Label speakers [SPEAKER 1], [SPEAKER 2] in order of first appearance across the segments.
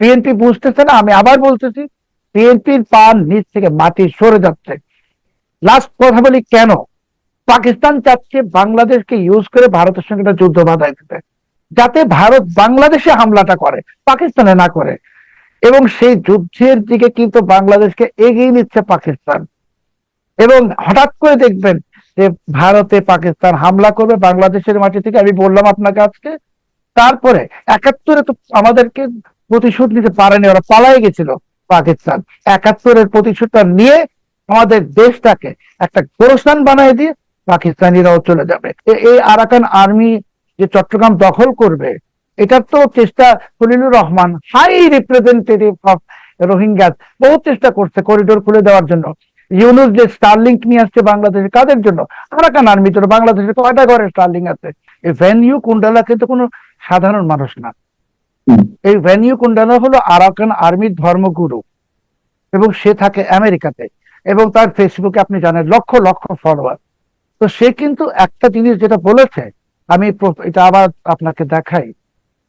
[SPEAKER 1] BNP বুঝতেছে না। আমি আবার বলতেছি, বিএনপির পান নিচ থেকে মাটি সরে যাচ্ছে। লাস্ট কথা বলি, কেন পাকিস্তান চাচ্ছে বাংলাদেশকে ইউজ করে ভারতের সঙ্গে একটা যুদ্ধ বাধায় দিতে, যাতে ভারত বাংলাদেশে হামলাটা করে, পাকিস্তানে না করে। এবং সেই যুদ্ধের দিকে কিন্তু বাংলাদেশকে এগিয়ে নিচ্ছে পাকিস্তান। এবং হঠাৎ করে দেখবেন যে ভারতে পাকিস্তান হামলা করবে বাংলাদেশের মাটি থেকে। আমি বললাম আপনাকে আজকে, তারপরে 71-এ তো আমাদেরকে প্রতিশোধ নিতে পারেনি, ওরা পালাই গেছিল পাকিস্তান। 71-এর প্রতিশোধটা নিয়ে আমাদের দেশটাকে একটা গোরস্থান বানিয়ে দিয়ে পাকিস্তানিরাও চলে যাবে। এই আরাকান আর্মি যে চট্টগ্রাম দখল করবে, এটার তো চেষ্টা Khalilur Rahman, high representative of Rohingya, বহু চেষ্টা করছে করিডোর খুলে দেওয়ার জন্য। ইউনুস যে স্টারলিংক নিয়ে আসছে বাংলাদেশে, কাদের জন্য? আরাকান আর্মির জন্য। বাংলাদেশে কয়টা ঘরে স্টারলিংক আছে? এই ভ্যানিউ কুন্ডালা কিন্তু কোনো সাধারণ মানুষ না। এই ভ্যানিউ কুন্ডালা হলো আরাকান আর্মির ধর্মগুরু, এবং সে থাকে আমেরিকাতে, এবং তার ফেসবুকে আপনি জানেন লক্ষ লক্ষ ফলোয়ার। তো সে কিন্তু একটা জিনিস যেটা বলেছে, আমি এটা আবার আপনাকে দেখাই।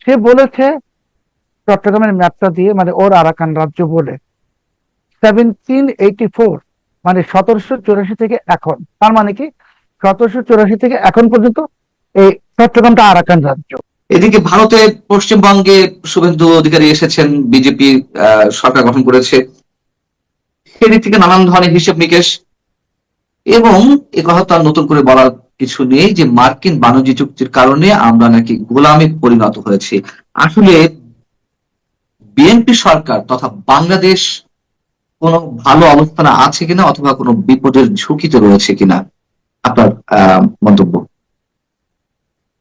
[SPEAKER 1] সে বলেছে চট্টগ্রামের ম্যাপটা দিয়ে, মানে ওর আরাকান রাজ্য বলে 1784, মানে 1784 থেকে এখন, তার মানে কি 1784 থেকে এখন পর্যন্ত এই চট্টগ্রামটা আরাকান রাজ্য।
[SPEAKER 2] এদিকে ভারতে পশ্চিমবঙ্গে শুভেন্দু অধিকারী এসেছেন, বিজেপি সরকার গঠন করেছে, সেদিক থেকে নানান ধরনের হিসেব নিকেশ। এবং এ কথা তো আর নতুন করে বলার কিছু নেই যে মার্কিন বাণিজ্য চুক্তির কারণে আমরা নাকি গোলামে পরিণত হয়েছি। আসলে বিএনপি সরকার তথা বাংলাদেশ কোনো ভালো অবস্থানে আছে কিনা, অথবা কোনো বিপদের ঝুঁকিতে রয়েছে কিনা, আপনার মন্তব্য?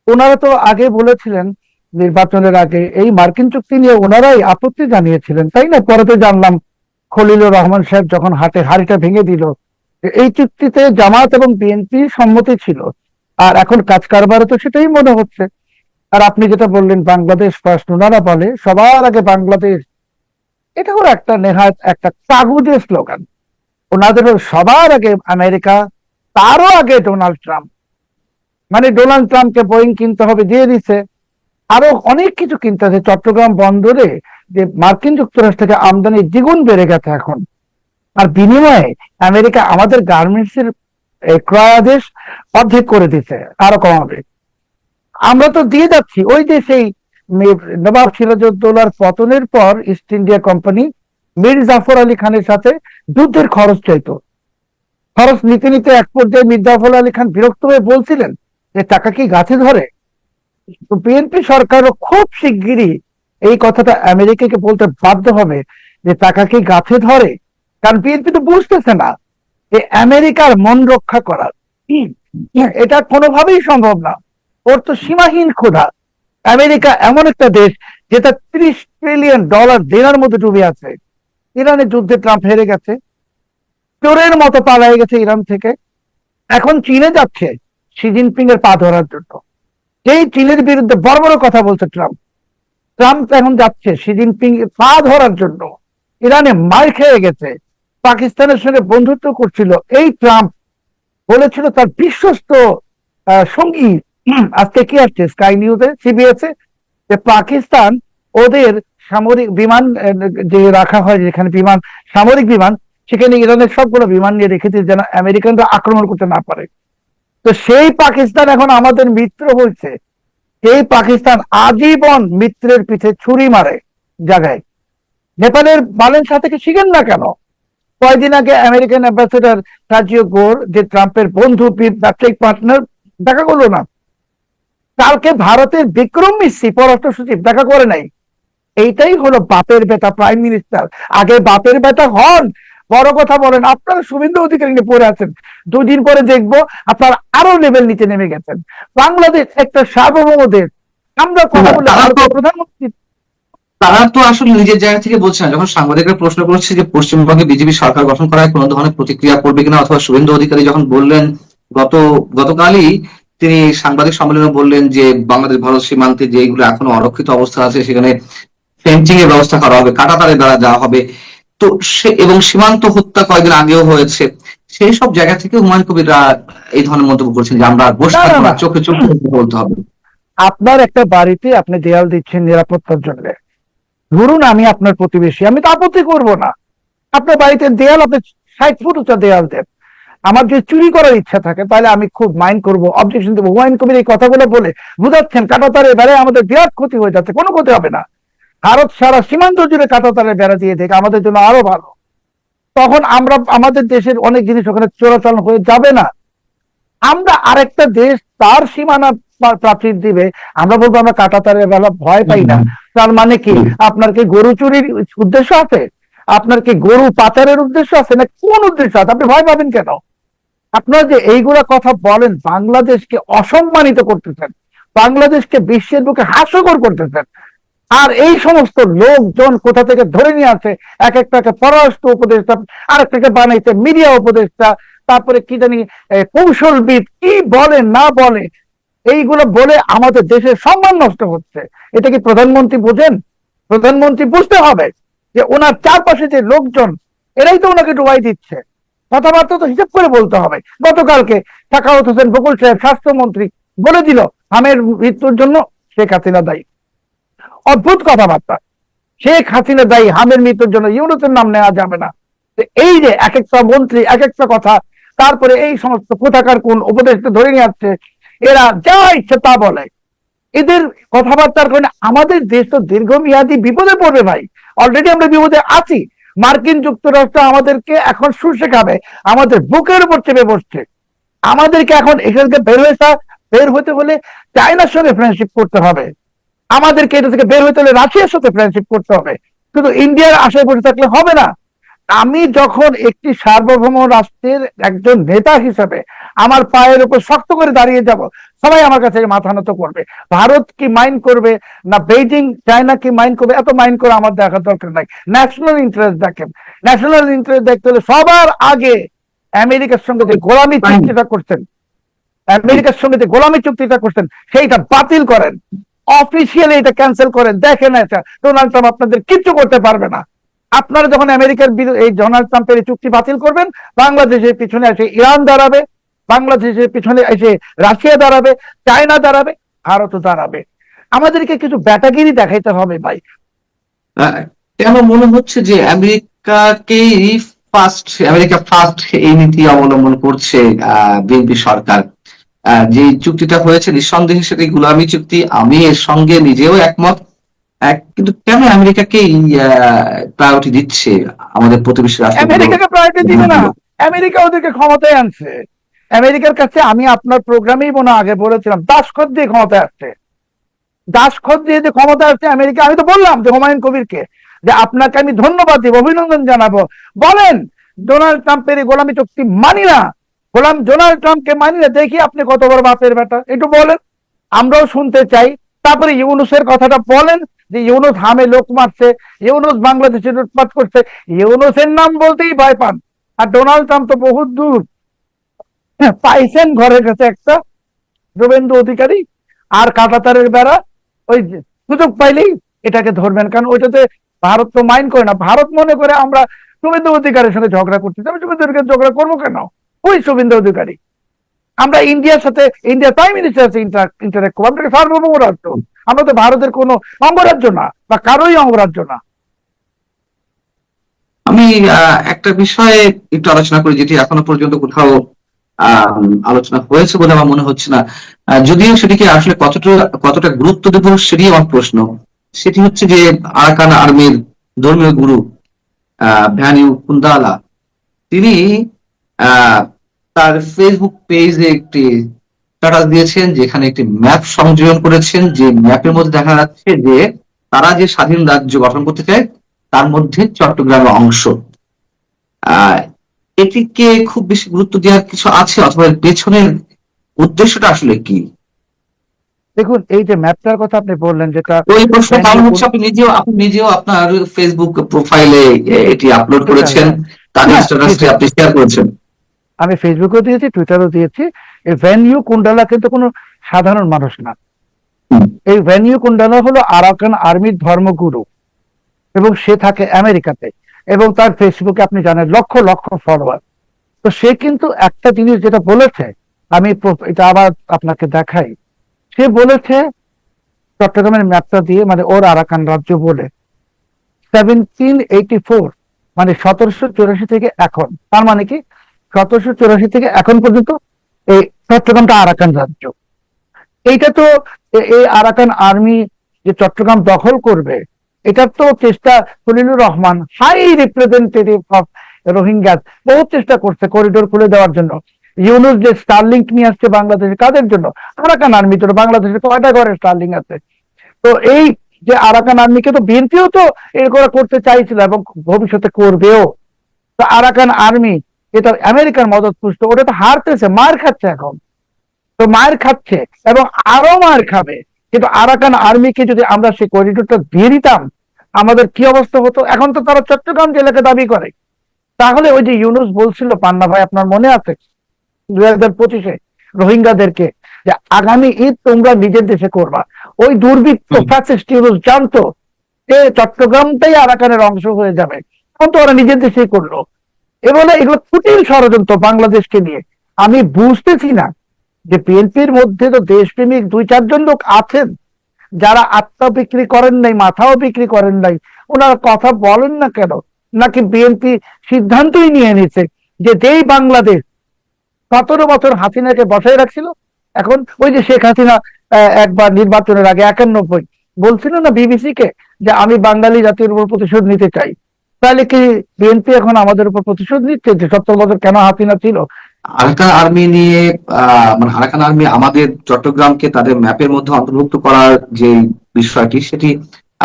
[SPEAKER 1] ওনারা তো আগে বলেছিলেন, নির্বাচনের আগে এই মার্কিন চুক্তি নিয়ে ওনারাই আপত্তি জানিয়েছিলেন, তাই না? পরে তো জানলাম খলিলুর রহমান সাহেব যখন হাড়িটা ভেঙে দিল, এই চুক্তিতে জামাত এবং বিএনপি সম্মতি ছিল। আর এখন কাজ কারবারে তো সেটাই মনে হচ্ছে। আর আপনি যেটা বললেন বাংলাদেশ ফার্স্ট, ওনারা বলে সবার আগে বাংলাদেশ, এটা হলো একটা নেহাত একটা কাগুজের স্লোগান। ওনাদের সবার আগে আমেরিকা, তারও আগে ডোনাল্ড ট্রাম্প। মানে ডোনাল্ড ট্রাম্পকে বোয়িং কিনতে হবে, দিয়ে দিছে। আরো অনেক কিছু কিনতে আছে। চট্টগ্রাম বন্দরে যে মার্কিন যুক্তরাষ্ট্র থেকে আমদানি দ্বিগুণ বেড়ে গেছে এখন। আর বিনিময়ে আমেরিকা আমাদের গার্মেন্টস এর ক্রয়াদেশ অর্ধেক করে দিচ্ছে, আরো কমাবে। আমরা তো দিয়ে যাচ্ছি। ওই যে সেই নবাব সিরাজউদ্দৌলার পতনের পর East India Company Mir Jafar Ali খানের সাথে যুদ্ধের খরচ চাইতো। খরচ নিতে নিতে এক পর্যায়ে মীর জাফর আলী খান বিরক্ত হয়ে বলছিলেন যে টাকা কি গাছে ধরে? তো বিএনপি সরকারও খুব শিগগিরই এই কথাটা আমেরিকাকে বলতে বাধ্য হবে যে টাকা কি গাছে ধরে। কারণ বিএনপি তো বুঝতেছে না যে আমেরিকার মন রক্ষা করার এটা কোনোভাবেই সম্ভব না। ওর তো সীমাহীন ক্ষুধা। আমেরিকা এমন একটা দেশ যেটা $30 ট্রিলিয়ন দেনার মধ্যে ডুবে আছে। ইরানের যুদ্ধে ট্রাম্প হেরে গেছে, চোরের মতো পালিয়ে গেছে ইরান থেকে। এখন চীনে যাচ্ছে শি জিনপিং এর পা ধরার জন্য। যেই চীনের বিরুদ্ধে বড় বড় কথা বলছে ট্রাম্প, ট্রাম্প এখন যাচ্ছে শি জিনপিং এর পা ধরার জন্য। ইরানে মার খেয়ে গেছে, পাকিস্তানের সঙ্গে বন্ধুত্ব করছিল। এই ট্রাম্প বলেছিল তার বিশ্বস্ত সঙ্গী, আজকে কি আসছে স্কাই নিউজে, সিবিএস এ, যে পাকিস্তান ওদের সামরিক বিমান যে রাখা হয়, যেখানে বিমান, সামরিক বিমান, সেখানে ইরানের সবগুলো বিমান নিয়ে রেখেছে যেন আমেরিকানরা আক্রমণ করতে না পারে। তো সেই পাকিস্তান এখন আমাদের মিত্র হয়েছে। এই পাকিস্তান আজীবন মিত্রের পিছে ছুরি মারে জায়গায়। নেপালের বালেন সাথে শিখেন না কেন? কয়েকদিন আগে আমেরিকান অ্যাম্বাসেডার সার্জিও গোর, যে ট্রাম্পের বন্ধু, ব্যবসায়িক পার্টনার, দেখা করলো না। কালকে ভারতের বিক্রম মিশ্রি পররাষ্ট্র সচিব দেখা করে নাই। এইটাই হলো বাপের বেটা প্রাইম মিনিস্টার। আগে বাপের বেটা হন, বড় কথা বলেন। আপনারা শুভেন্দু অধিকারী নিয়ে পড়ে আছেন, 2 দিন পরে দেখবো আপনারা আরো লেভেল নিচে নেমে গেছেন। বাংলাদেশ একটা সার্বভৌম দেশ। আমরা কথা বলে ভারতের প্রধানমন্ত্রী,
[SPEAKER 2] তারা তো আসলে নিজের জায়গা থেকে বলছে না। যখন সাংবাদিকরা প্রশ্ন করছে যে পশ্চিমবঙ্গে বিজেপি সরকার গঠন করায় কোনো ধরনের প্রতিক্রিয়া করবে কিনা, অথবা শুভেন্দু অধিকারী যখন বললেন গতকালই তিনি সাংবাদিক সম্মেলনে বললেন যে বাংলাদেশ ভারত সীমান্তে যেগুলো এখনো অরক্ষিত অবস্থা আছে সেখানে ফেন্সিং এর ব্যবস্থা করা হবে, কাঁটাতারের দ্বারা যাওয়া হবে। তো সে এবং সীমান্ত হত্যা কয়েকদিন আগেও হয়েছে। সেই সব জায়গা থেকে হুমায়ুন কবিররা এই ধরনের মন্তব্য করছেন যে আমরা বসে থাকবো না, চোখে চোখে বলতে হবে।
[SPEAKER 1] আপনার একটা বাড়িতে আপনি দেয়াল দিচ্ছেন নিরাপত্তার জন্য, ধরুন আমি আপনার প্রতিবেশী, আমি তো আপত্তি করব না, আপনার বাড়িতে দেয়াল, আপনি 60 ফুট উঁচা দেয়াল দেন। আমার যদি চুরি করার ইচ্ছা থাকে তাহলে আমি খুব মাইন্ড করবো, অবজেকশন দেবো। হুমায়ুন কবির এই কথাগুলো বলে বুঝাচ্ছেন কাঁটাতারের বেড়ায় আমাদের বিরাট ক্ষতি হয়ে যাচ্ছে। কোনো ক্ষতি হবে না, ভারত সারা সীমান্ত জুড়ে কাঁটাতারের বেড়া দিয়ে দেখ, আমাদের জন্য আরো ভালো। তখন আমরা আমাদের দেশের অনেক জিনিস ওখানে চোরাচালান হয়ে যাবে না। আমরা আরেকটা দেশ তার সীমানা প্রাচীর দিবে, আমরা বলবো আমরা কাঁটাতারের বেলা ভয় পাই না। তার মানে কি, আপনার কি গরু চুরির উদ্দেশ্য আছে? আপনার কি গরু পাচারের উদ্দেশ্য আছে, না কোন উদ্দেশ্য আছে? আপনি ভয় পাবেন কেন? আপনারা যে এইগুলা কথা বলেন, বাংলাদেশকে অসম্মানিত করতেছেন, বাংলাদেশকে বিশ্বের বুকে হাস্যকর করতেছেন। আর এই সমস্ত লোকজন কোথা থেকে ধরে নিয়ে আসে, এক একটাকে পররাষ্ট্র উপদেষ্টা, আরেকটাকে বানাইতে মিডিয়া উপদেষ্টা, তারপরে কি জানি কৌশলবিদ, কি বলে না বলে, এইগুলো বলে আমাদের দেশের সম্মান নষ্ট হচ্ছে। এটা কি প্রধানমন্ত্রী বোঝেন? প্রধানমন্ত্রী বুঝতে হবে যে ওনার চারপাশে যে লোকজন, এরাই তো ওনাকে ডুবাই দিচ্ছে। কথাবার্তা তো হিসাব করে বলতে হবে। গতকালকে সাখাওয়াত হোসেন বকুল সাহেব স্বাস্থ্যমন্ত্রী বলে দিল আমের মৃত্যুর জন্য শেখ হাসিনা দায়ী। অদ্ভুত কথাবার্তা। শেখ হাসিনা দায়ী, হামের মৃত্যুর জন্য ইউনুসের নাম নেওয়া যাবে না। এই যে এক একটা মন্ত্রী এক একটা কথা, তারপরে এই সমস্ত কোথাকার কোন উপদেশটা ধরে নিয়ে আসছে, এরা যা ইচ্ছে তা বলে। এদের কথাবার্তার কারণে আমাদের দেশ তো দীর্ঘমেয়াদী বিপদে পড়বে ভাই। অলরেডি আমরা বিপদে আছি। মার্কিন যুক্তরাষ্ট্র আমাদেরকে এখন শুষে খাবে, আমাদের বুকের উপর চেপে বসছে। আমাদেরকে এখন এখান থেকে বের হতে হলে চায়নার সঙ্গে ফ্রেন্ডশিপ করতে হবে, আমাদেরকে এটা থেকে বের হতে হলে রাশিয়ার সাথে ফ্রেন্ডশিপ করতে হবে। কিন্তু ইন্ডিয়ার আশায় বসে থাকলে হবে না। আমি যখন একটি সার্বভৌম রাষ্ট্রের একজন নেতা হিসেবে আমার পায়ের উপর শক্ত করে দাঁড়িয়ে যাব, সবাই আমার কাছে মাথা নত করবে। ভারত কি মাইন্ড করবে না বেইজিং চায়না কি মাইন্ড করবে, এত মাইন্ড করে আমার দেখার দরকার নাই। ন্যাশনাল ইন্টারেস্ট দেখেন, ন্যাশনাল ইন্টারেস্ট দেখতে হলে সবার আগে আমেরিকার সঙ্গে যে গোলামি চুক্তিটা করছেন, আমেরিকার সঙ্গে যে গোলামি চুক্তিটা করছেন সেইটা বাতিল করেন, অফিসিয়ালি এটা ক্যান্সেল করেন। দেখেন এটা ডোনাল্ড ট্রাম্প আপনাদের কিচ্ছু করতে পারবে না। আপনারা যখন আমেরিকার এই ডোনাল্ড ট্রাম্পের চুক্তি বাতিল করবেন, বাংলাদেশের পিছনে এসে ইরান দাঁড়াবে, বাংলাদেশের পিছনে এসে রাশিয়া দাঁড়াবে, চায়না দাঁড়াবে, ভারতও দাঁড়াবে। আমাদেরকে কিছু ব্যাটাগিরি দেখাইতে হবে ভাই।
[SPEAKER 2] কেন মনে হচ্ছে যে আমেরিকা ফার্স্ট এই নীতি অবলম্বন করছে বিএনপি সরকার? যে চুক্তিটা হয়েছে নিঃসন্দেহে সেটি গোলামি চুক্তি, আমি এর সঙ্গে নিজেও একমত। কিন্তু কেন আমেরিকাকে প্রায়োরিটি দিচ্ছে আমাদের প্রতিবেশী রাষ্ট্র?
[SPEAKER 1] আমেরিকাকে প্রায়োরিটি দিবে না, আমেরিকা ওদেরকে ক্ষমতায় আনছে। আমেরিকার কাছে আমি আপনার প্রোগ্রামেই মনে আগে বলেছিলাম, দাসখত দিয়ে ক্ষমতায় আসছে, দাসখত দিয়ে যে ক্ষমতা আসছে আমেরিকা। আমি তো বললাম যে হুমায়ুন কবিরকে যে আপনাকে আমি ধন্যবাদ দিব, অভিনন্দন জানাবো। বলেন ডোনাল্ড ট্রাম্পের গোলামি চুক্তি মানি না, ডোনাল্ড ট্রাম্পকে মানি না, দেখি আপনি কত বড় বাপের বেটা, একটু বলেন, আমরাও শুনতে চাই। তারপরে ইউনুসের কথাটা বলেন যে ইউনুস হামে লোক মারছে, ইউনুস বাংলাদেশে লুটপাট করছে, ইউনুসের নাম বলতেই ভয় পান। আর ডোনাল্ড ট্রাম্প তো বহুত দূর পাইছেন ঘরের কাছে একটা শুভেন্দু অধিকারী আর কাঁটাতারের বেড়া, ওই সুযোগ পাইলেই এটাকে ধরবেন। কারণ ওইটাতে ভারত তো মাইন্ড করে না। ভারত মনে করে আমরা শুভেন্দু অধিকারীর সঙ্গে ঝগড়া করতেছি, আমি শুভেন্দু অধিকারী ঝগড়া করবো কেন? ওই শুভেন্দু অধিকারী, আমরা ইন্ডিয়ার সাথে, ইন্ডিয়ার প্রাইম মিনিস্টার সাথে ইন্টারেক্ট করবো। আমরা সার্বভৌম রাষ্ট্র, আমরা তো ভারতের কোনো অঙ্গরাজ্য না বা কারোই অঙ্গরাজ্য না।
[SPEAKER 2] আমি একটা বিষয়ে একটু আলোচনা করি যেটি এখনো পর্যন্ত কোথাও আলোচনা হয়েছে বলে আমার মনে হচ্ছে না, যদিও সেটিকে আসলে কতটা গুরুত্ব দেব সেটি আমার প্রশ্ন। সেটি হচ্ছে যে আরাকান আর্মির ধর্মীয় গুরু ভ্যানিউ কুন্দালা, তিনি তার ফেসবুক পেজে একটি স্ট্যাটাস দিয়েছেন যেখানে একটি ম্যাপ সংযোজন করেছেন, যে ম্যাপের মধ্যে দেখা যাচ্ছে যে তারা যে স্বাধীন রাজ্য গঠন করতে চায় তার মধ্যে চট্টগ্রামের অংশ। এটিকে খুব বেশি গুরুত্ব দেওয়ার কিছু আছে, অথবা পেছনের উদ্দেশ্যটা আসলে কি?
[SPEAKER 1] দেখুন, এই যে ম্যাপটার কথা আপনি বললেন, যেটা
[SPEAKER 2] ওই প্রশ্ন কারণ হচ্ছে আপনি নিজেও আপনার ফেসবুক প্রোফাইলে এটি আপলোড করেছেন, তাদের স্ট্যাটাসটি আপনি শেয়ার করেছেন।
[SPEAKER 1] আমি ফেসবুকেও দিয়েছি, টুইটারও দিয়েছি। এই ভ্যানিউ কুন্ডালা কিন্তু কোনো সাধারণ মানুষ না। এই ভ্যানিউ কুন্ডালা হলো আরাকান আর্মির ধর্মগুরু, এবং সে থাকে আমেরিকাতে, এবং তার ফেসবুকে আপনি জানেন লক্ষ লক্ষ ফলোয়ার। তো সে কিন্তু একটা জিনিস যেটা বলেছে, আমি এটা আবার আপনাকে দেখাই। সে বলেছে চট্টগ্রামের ম্যাপটা দিয়ে, মানে ওর আরাকান রাজ্য বলে, 1784, মানে 1784 থেকে এখন, তার মানে কি 1784 থেকে এখন পর্যন্ত এই চট্টগ্রামটা আরাকান রাজ্য। এইটা তো এই আরাকান আর্মি যে চট্টগ্রাম দখল করবে, এটার তো চেষ্টা Khalilur Rahman, high representative of Rohingyas, বহু চেষ্টা করছে করিডোর খুলে দেওয়ার জন্য। ইউনুস যে স্টারলিংক নিয়ে আসছে বাংলাদেশে, কাদের জন্য? আরাকান আর্মির জন্য। বাংলাদেশে কয়টা ঘরে স্টারলিংক আছে? তো এই যে আরাকান আর্মিকে তো বিএনপিও তো এরকম করতে চাইছিল এবং ভবিষ্যতে করবেও। তো আরাকান আর্মি এটা আমেরিকার মদত পুষ্ট, ওটা তো হারতেছে, মার খাচ্ছে এখন। তো মার খাচ্ছে এবং আরো মার খাবে। কিন্তু আরাকান আর্মিকে যদি আমরা সেই করিডোরটা দিয়ে দিতাম, আমাদের কি অবস্থা হতো? এখন তো তারা চট্টগ্রাম জেলাকে দাবি করে। তাহলে ওই যে ইউনুস বলছিল, পান্না ভাই আপনার মনে আছে 2025-এ রোহিঙ্গাদেরকে যে আগামী ঈদ তোমরা নিজের দেশে করবা, ওই দুর্বৃত্ত ফ্যাসিস্ট ইউনুস জানতো যে চট্টগ্রামটাই আরাকানের অংশ হয়ে যাবে, এখন তো ওরা নিজের দেশেই করলো। এগুলো এগুলো কুটিল ষড়যন্ত্র বাংলাদেশকে নিয়ে। আমি বুঝতেছি না যে বিএনপির মধ্যে তো দেশপ্রেমিক 2-4 জন লোক আছেন যারা আত্মা বিক্রি করেন নাই, মাথাও বিক্রি করেন নাই, ওনারা কথা বলেন না কেন? নাকি বিএনপি সিদ্ধান্তই নিয়ে নিছে যে যেই বাংলাদেশ 17 বছর হাসিনাকে বসায় রাখছিল, এখন ওই যে শেখ হাসিনা একবার নির্বাচনের আগে 91 বলছিল না বিবিসি কে যে আমি বাঙালি জাতির উপর প্রতিশোধ নিতে চাই, তাহলে কি বিএনপি এখন আমাদের উপর প্রতিশোধ নিচ্ছে যে 17 বছর কেন হাসিনা ছিল?
[SPEAKER 2] আরাকান আর্মি নিয়ে মানে আরাকান আর্মি আমাদের চট্টগ্রামকে তাদের ম্যাপের মধ্যে অন্তর্ভুক্ত করার যে বিষয়টি, সেটি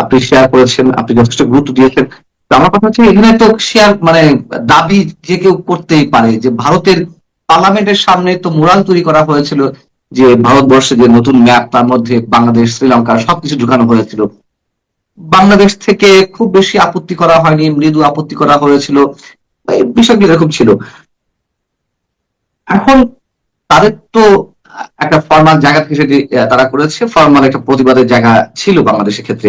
[SPEAKER 2] আপনি শেয়ার করেছেন, আপনি যথেষ্ট গুরুত্ব দিয়েছেন। তো আমার কথা হচ্ছে এখানে তো শেয়ার মানে দাবি যে কেউ করতেই পারে যে ভারতের পার্লামেন্টের সামনে তো মুরাল তৈরি করা হয়েছিল যে ভারতবর্ষে যে নতুন ম্যাপ, তার মধ্যে বাংলাদেশ, শ্রীলঙ্কা সবকিছু ঢুকানো হয়েছিল। বাংলাদেশ থেকে খুব বেশি আপত্তি করা হয়নি, মৃদু আপত্তি করা হয়েছিল, এই বিষয়গুলো এরকম ছিল। এখন তাদের তো একটা ফর্মাল জায়গা থেকে সেটি তারা করেছে, ফর্মাল একটা প্রতিবাদের জায়গা ছিল বাংলাদেশের ক্ষেত্রে।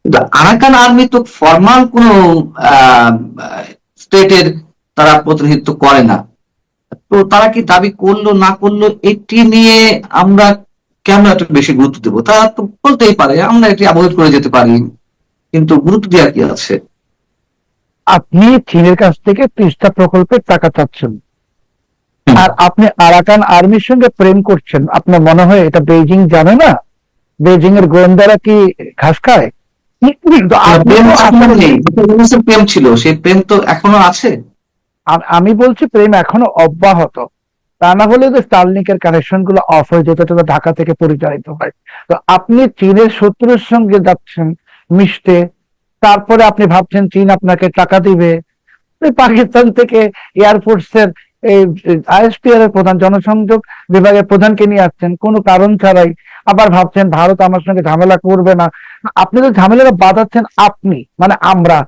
[SPEAKER 2] কিন্তু আরাকান আর্মি তো ফর্মাল কোন স্টেটের তারা প্রতিনিধিত্ব করে না। তো তারা কি দাবি করলো না করলো এটি নিয়ে আমরা কেন এত বেশি গুরুত্ব দেবো? তারা তো বলতেই পারে, আমরা এটি অ্যাভয়েড করে যেতে পারি, কিন্তু গুরুত্ব দেওয়ার কি আছে?
[SPEAKER 1] আপনি চীনের কাছ থেকে 30টা প্রকল্পের টাকা চাচ্ছেন, আর আপনি আরাকান আর্মির সঙ্গে প্রেম করছেন। আপনার মনে হয় এটা বেইজিং জানে না? বেইজিং এর গোয়েন্দারা কি ঘাস খায়? তো আপনি
[SPEAKER 2] প্রেম
[SPEAKER 1] তো
[SPEAKER 2] আসলে
[SPEAKER 1] আসলে,
[SPEAKER 2] নেই, প্রেম ছিল, সেই প্রেম তো এখনো আছে।
[SPEAKER 1] আমি বলছি প্রেম এখনো অব্যাহত। তা না হলে যে স্টারলিংকের কানেকশন গুলো অফ হয়ে যেত, এটা তো ঢাকা থেকে পরিচালিত হয়। তো আপনি চীনের শত্রুর সঙ্গে যাচ্ছেন মিশতে, তারপরে আপনি ভাবছেন চীন আপনাকে টাকা দিবে। এই পাকিস্তান থেকে এয়ারফোর্সের এই আইএসপিআর এর প্রধান, জনসংযোগ বিভাগের প্রধানকে নিয়ে আসছেন কোনো কারণ ছাড়াই। আবার ভাবছেন ভারত আমার সঙ্গে ঝামেলা করবে না। আপনি তো ঝামেলাটা বাঁধাচ্ছেন, আপনি মানে আমরা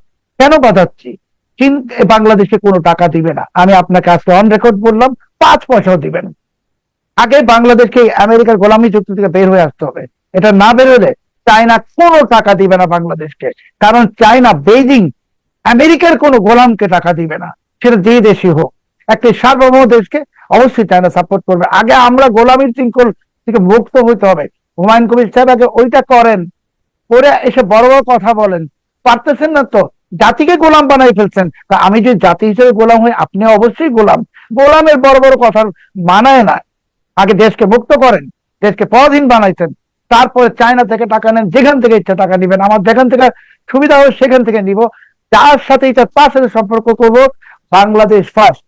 [SPEAKER 1] কেন বাঁধাচ্ছি? চীন বাংলাদেশে কোনো টাকা দিবে না, আমি আপনাকে আজকে অন রেকর্ড বললাম, 5 পয়সাও দিবেন। আগে বাংলাদেশকে আমেরিকার গোলামি চুক্তি থেকে বের হয়ে আসতে হবে। এটা না বের হলে চায়না কোনো টাকা দিবে না বাংলাদেশকে। কারণ চায়না, বেইজিং আমেরিকার কোনো গোলামকে টাকা দিবে না, সেটা যে দেশই হোক। একটি সার্বভৌম দেশকে অবশ্যই চায়না সাপোর্ট করবে। আগে আমরা গোলামির শৃঙ্খল থেকে মুক্ত হইতে হবে। হুমায়ুন কবির সাহেব আগে ওইটা করেন, করে এসে বড় বড় কথা বলেন। পারতেছেন না তো, জাতিকে গোলাম বানাই ফেলছেন। তা আমি যদি জাতি হিসেবে গোলাম হই, আপনি অবশ্যই গোলাম। গোলামের বড় বড় কথা মানায় না। আগে দেশকে মুক্ত করেন, দেশকে পরাধীন বানাইছেন, তারপরে চায়না থেকে টাকা নেন, যেখান থেকে ইচ্ছা টাকা নিবেন, আমার যেখান থেকে সুবিধা হয় সেখান থেকে নিব, যার সাথে ইচ্ছা তার সাথে সম্পর্ক করব। বাংলাদেশ ফার্স্ট।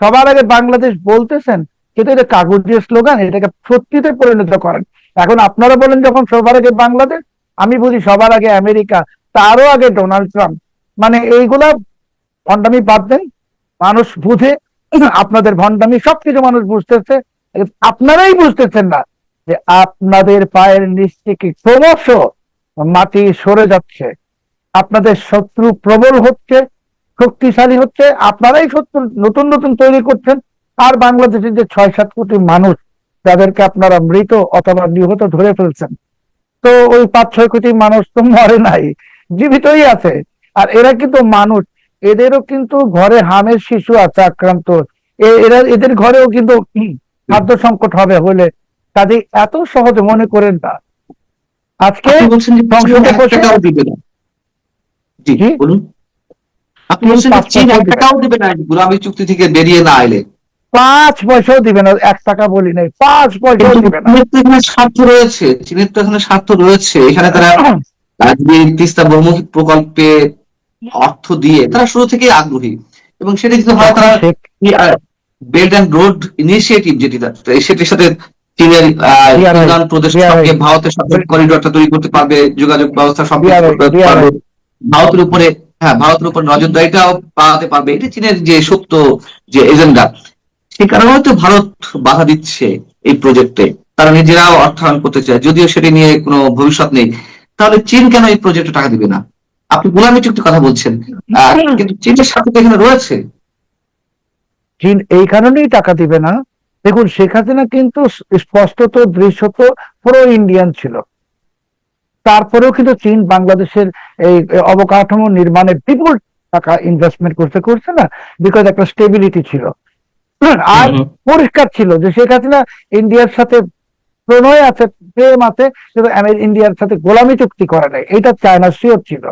[SPEAKER 1] সবার আগে বাংলাদেশ বলতেছেন, কিন্তু এটা কাগজের স্লোগান, এটাকে সত্যিতে পরিণত করেন। এখন আপনারা বলেন যখন সবার আগে বাংলাদেশ, আমি বুঝি সবার আগে আমেরিকা, তারও আগে ডোনাল্ড ট্রাম্প। মানে এইগুলা ভণ্ডামি বাদ দেন, মানুষ বুঝে। আপনাদের ভণ্ডামি সবকিছু মানুষ বুঝতেছে, আপনারাই বুঝতেছেন না যে আপনাদের পায়ের নিচ থেকে ক্রমশ মাটি সরে যাচ্ছে। আপনাদের শত্রু প্রবল হচ্ছে, শক্তিশালী হচ্ছে, আপনারাই শত্রু নতুন নতুন তৈরি করছেন। আর বাংলাদেশের যে 6-7 কোটি মানুষ, যাদেরকে আপনারা মৃত অথবা নিহত ধরে ফেলছেন, তো ওই 5-6 কোটি মানুষ তো মরে নাই, জীবিতই আছে। আর এরা কিন্তু মানুষ, এদেরও কিন্তু ঘরে হামের শিশু আছে আক্রান্ত। এরা, এদের ঘরেও কিন্তু খাদ্য সংকট হবে হলে, কাজে এত সহজে মনে করেন না। আজকে
[SPEAKER 2] আপনি বলছেন যে
[SPEAKER 1] সংসদে বসে
[SPEAKER 2] টাকাও দিবে না। জি
[SPEAKER 1] জি,
[SPEAKER 2] বলুন। আপনি
[SPEAKER 1] চীন
[SPEAKER 2] বলছেন যে
[SPEAKER 1] 5
[SPEAKER 2] চীন
[SPEAKER 1] পয়সাও
[SPEAKER 2] এক
[SPEAKER 1] দিবে না,
[SPEAKER 2] টাকাও দেবে না গোলামি চুক্তি থেকে বেরিয়ে না এলে।
[SPEAKER 1] 5 পয়সাও দিবে না, 1 টাকা বলি নাই, 5 পয়সাও
[SPEAKER 2] কিন্তু
[SPEAKER 1] দিবে না।
[SPEAKER 2] চীনের তো এখানে স্বার্থ রয়েছে, চীনের তো এখানে স্বার্থ রয়েছে, এখানে তারা যদি তিস্তা বহুমুখী প্রকল্পে অর্থ দিয়ে তারা শুরু থেকেই আগ্রহী, এবং সেটা যদি হয়
[SPEAKER 1] যখন
[SPEAKER 2] তারা
[SPEAKER 1] সে
[SPEAKER 2] বেল্ট অ্যান্ড রোড ইনিশিয়েটিভ যেটি সেটির সাথে চীনের
[SPEAKER 1] বিআরআই
[SPEAKER 2] হিন্দান প্রদেশের
[SPEAKER 1] বিআরআই
[SPEAKER 2] সঙ্গে ভারতের সাথে করিডোরটা তৈরি করতে পারবে, যোগাযোগ ব্যবস্থা সবকিছু
[SPEAKER 1] বিআরআই
[SPEAKER 2] করতে পারবে,
[SPEAKER 1] বিআরআই
[SPEAKER 2] ভারতের উপরে, হ্যাঁ ভারতের উপর নজরদারিটাও পাওয়াতে পারবে, এটা চীনের যে সুপ্ত যে এজেন্ডা, সে কারণে হয়তো ভারত বাধা দিচ্ছে এই প্রজেক্টে। তারা নিজেরাও অর্থায়ন করতে চায়, যদিও সেটা নিয়ে কোনো ভবিষ্যৎ নেই। তাহলে চীন কেন এই প্রজেক্টে টাকা দিবে না? আপনি গোলামি চুক্তির কথা বলছেন, কিন্তু চীনের সাথে তো এখানে রয়েছে।
[SPEAKER 1] চীন এই কারণেই টাকা দিবে না। দেখুন, শেখ হাসিনা কিন্তু স্পষ্টত দৃশ্যত প্রো ইন্ডিয়ান ছিল, তারপরেও কিন্তু চীন বাংলাদেশের এই অবকাঠামো নির্মাণে বিপুল টাকা ইনভেস্টমেন্ট করতে করছে না, বিকজ একটা স্টেবিলিটি ছিল। আর পরিষ্কার ছিল যে শেখ হাসিনা ইন্ডিয়ার সাথে প্রণয় আছে, প্রেম আছে, কিন্তু ইন্ডিয়ার সাথে গোলামি চুক্তি করে নাই, এটা চায়না শিওর ছিল।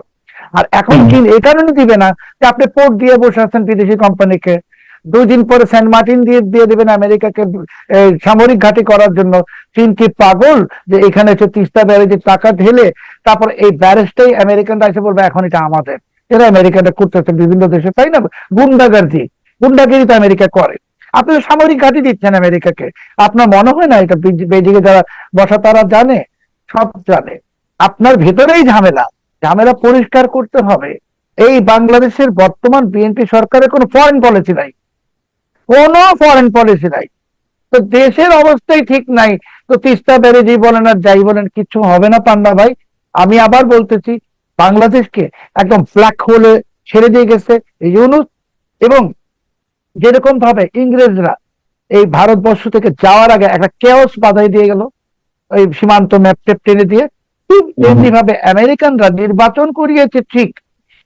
[SPEAKER 1] আর এখন চীন এই কারণে দিবে না যে আপনি পোর্ট দিয়ে বসে আছেন বিদেশি কোম্পানিকে, 2 দিন পরে সেন্ট মার্টিন দিয়ে দিয়ে দেবেন আমেরিকাকে সামরিক ঘাঁটি করার জন্য। চীন কি পাগল যে এখানে এসে তিস্তা ব্যারেজে টাকা ঢেলে তারপর এই ব্যারেজটাই আমেরিকানরা এসে বলবে এখন এটা আমাদের? এরা আমেরিকানরা করতেছে বিভিন্ন দেশে, তাই না? গুন্ডাগার্দি, গুন্ডাগিরি তো আমেরিকা করে। আপনি তো সামরিক ঘাঁটি দিচ্ছেন আমেরিকাকে, আপনার মনে হয় না এটা বেজিং এ যারা বসা তারা জানে, সব জানে। আপনার ভেতরেই ঝামেলা, ঝামেলা পরিষ্কার করতে হবে। এই বাংলাদেশের বর্তমান বিএনপি সরকারের কোনো ফরেন পলিসি নাই, কোনো ফরেন পলিসি নাই। তো দেশের অবস্থাই ঠিক নাই, তো তিস্তা ব্যারেজই বলেন আর যাই বলেন কিচ্ছু হবে না পান্না ভাই। আমি আবার বলতেছি, বাংলাদেশকে একদম ব্ল্যাক হোলে ছেড়ে দিয়ে গেছে ইউনূস। এবং যেরকম ভাবে ইংরেজরা এই ভারতবর্ষ থেকে যাওয়ার আগে একটা কেওস বাধাই দিয়ে গেল ওই সীমান্ত ম্যাপ টেপ টেনে দিয়ে, ঠিক তেমনি ভাবে আমেরিকানরা নির্বাচন করিয়েছে ঠিক,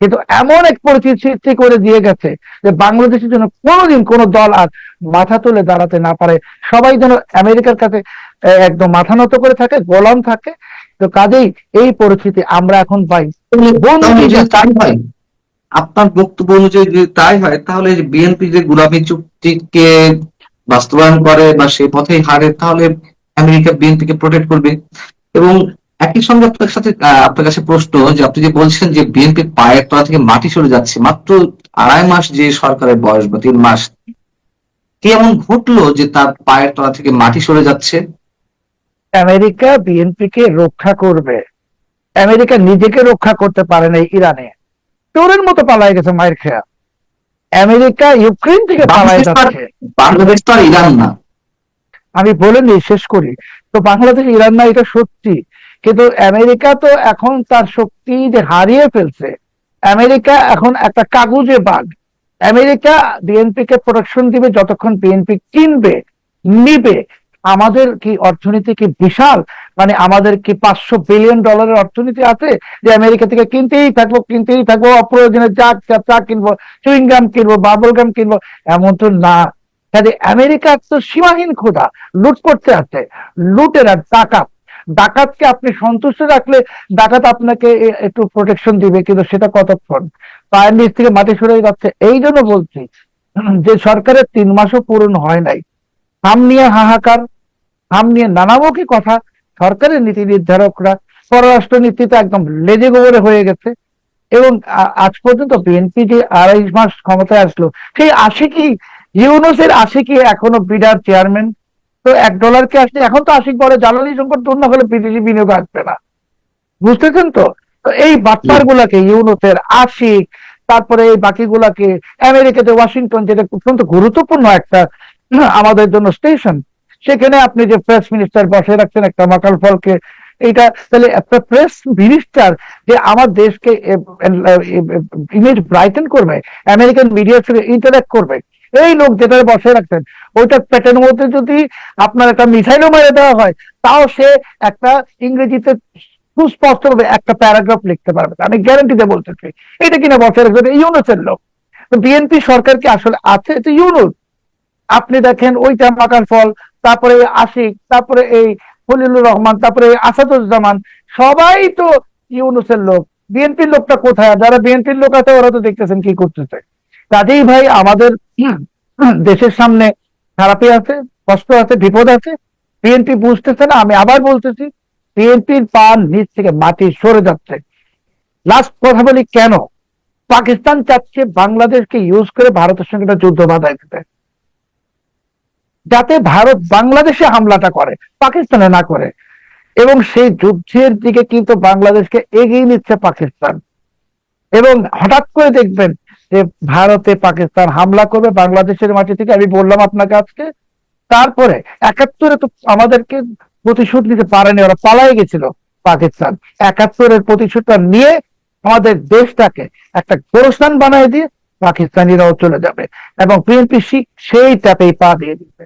[SPEAKER 1] কিন্তু এমন এক পরিস্থিতি সৃষ্টি করে দিয়ে গেছে যে বাংলাদেশের জন্য কোনোদিন কোনো দল আর মাথা তুলে দাঁড়াতে না পারে। সবাই যেন আমেরিকার কাছে একদম মাথা নত করে থাকে, গোলাম থাকে। তো কাজেই এই পরিস্থিতি আমরা এখন পাই।
[SPEAKER 2] তাহলে যদি তাই হয়, আপনার বক্তব্য অনুযায়ী যদি তাই হয়, তাহলে বিএনপি যে গোলামি চুক্তিকে বাস্তবায়ন করে বা সেই পথেই হারে, তাহলে আমেরিকা বিএনপিকে প্রোটেক্ট করবে। এবং একই সঙ্গে আপনার সাথে আপনার কাছে প্রশ্ন, যে আপনি যে বলছেন যে বিএনপি পায়ের তলা থেকে মাটি সরে যাচ্ছে, মাত্র 2.5 মাস যে সরকারের বয়স বা 3 মাস, কি এমন ঘটলো যে তার পায়ের তলা থেকে মাটি সরে যাচ্ছে?
[SPEAKER 1] আমেরিকা বিএনপি কে রক্ষা করবে, আমেরিকা নিজেকে রক্ষা করতে পারে না। ইরানে চোরের মতো পালায় গেছে মায়ের খেয়া, আমেরিকা ইউক্রেন থেকে পালায় যাচ্ছে।
[SPEAKER 2] বাংলাদেশ তো আর ইরান না।
[SPEAKER 1] আমি বলে নিই, শেষ করি। তো বাংলাদেশ ইরান না, এটা সত্যি, কিন্তু আমেরিকা তো এখন তার শক্তি যে হারিয়ে ফেলছে। আমেরিকা এখন একটা কাগজে বাঘ। আমেরিকা বিএনপি কে প্রোটেকশন দিবে যতক্ষণ বিএনপি কিনবে, নিবে। আমাদের কি অর্থনীতি কি বিশাল, মানে আমাদের কি $500 বিলিয়ন অর্থনীতি আছে যে আমেরিকা থেকে কিনতেই থাকবো অপ্রয়োজনে চা চা কিনবো, চুইং গাম কিনবো, বাবল গাম কিনবো? এমন তো না। কাজে আমেরিকা তো সীমাহীন ক্ষুধা, লুট করতে আছে। লুটেরা ডাকাত, ডাকাতকে আপনি সন্তুষ্ট রাখলে ডাকাত আপনাকে একটু প্রোটেকশন দিবে, কিন্তু সেটা কতক্ষণ? পায়ের নিচ থেকে মাটি সরে যাচ্ছে। এই জন্য বলছি যে সরকারের 3 মাসও পূরণ হয় নাই, হাম নিয়ে হাহাকার, হাম নিয়ে নানামুখী কথা। সরকারের নীতি নির্ধারকরা পররাষ্ট্র নীতিতে একদম লেজে গোবরে হয়ে গেছে। এবং আজ পর্যন্ত বিএনপি যে 2.5 মাস ক্ষমতায় আসলো, সেই আশিকি ইউনূসের আশিকি এখনো বিডার চেয়ারম্যান। তো $1 কে আসলে এখন তো আশিক বলে জ্বালানি সংকট দূর না হলে বিদেশি বিনিয়োগ আসবে না, বুঝতেছেন তো? তো এই বাটপার গুলাকে, ইউনূসের আশিক, তারপরে এই বাকিগুলাকে আমেরিকাতে ওয়াশিংটন, যেটা অত্যন্ত গুরুত্বপূর্ণ একটা আমাদের জন্য স্টেশন, সেখানে আপনি যে প্রেস মিনিস্টার বসে রাখছেন একটা মাকাল ফলকে, এইটা তাহলে একটা প্রেস মিনিস্টার যে আমার দেশকে ইমেজ ব্রাইটেন করবে, আমেরিকান মিডিয়ার সঙ্গে ইন্টারাক্ট করবে, এই লোক যেটা বসে রাখছেন, ওইটার পেটের মধ্যে যদি আপনার একটা মিসাইলও মেরে দেওয়া হয়, তাও সে একটা ইংরেজিতে সুস্পষ্ট ভাবে একটা প্যারাগ্রাফ লিখতে পারবে, আমি গ্যারান্টি দিয়ে বলতেছি। এটা কিনা বসে রাখবে ইউনূসের লোক। তো বিএনপি সরকার কি আসলে আছে? তো ইউনূস। আপনি দেখেন ওইটা মাকাল ফল, তারপরে আশিক, তারপরে এই খলিলুর রহমান, তারপরে আসাদুজ্জামান, সবাই তো ইউনূসের লোক। বিএনপির লোকটা কোথায়? আর যারা বিএনপির লোক আছে ওরা তো দেখতেছেন কি করতেছে। কাজেই ভাই আমাদের দেশের সামনে খারাপই আছে, কষ্ট আছে, বিপদ আছে। বিএনপি বুঝতেছে না। আমি আবার বলতেছি, বিএনপির পা নিচ থেকে মাটি সরে যাচ্ছে। লাস্ট কথা বলি, কেন পাকিস্তান চাচ্ছে বাংলাদেশকে ইউজ করে ভারতের সঙ্গে একটা যুদ্ধ বাধায় দিতে, যাতে ভারত বাংলাদেশে হামলাটা করে, পাকিস্তানে না করে। এবং সেই যুদ্ধের দিকে কিন্তু বাংলাদেশকে এগিয়ে নিচ্ছে পাকিস্তান। এবং হঠাৎ করে দেখবেন যে ভারতে পাকিস্তান হামলা করবে বাংলাদেশের মাটি থেকে। আমি বললাম আপনাকে আজকে, তারপরে 71-এ তো আমাদেরকে প্রতিশোধ নিতে পারেনি, ওরা পালাই গেছিল পাকিস্তান। 71-এর প্রতিশোধটা নিয়ে আমাদের দেশটাকে একটা গোরস্থান বানিয়ে দিয়ে পাকিস্তানিরাও চলে যাবে, এবং বিএনপি সেই চাপেই পা দিয়ে দিবে।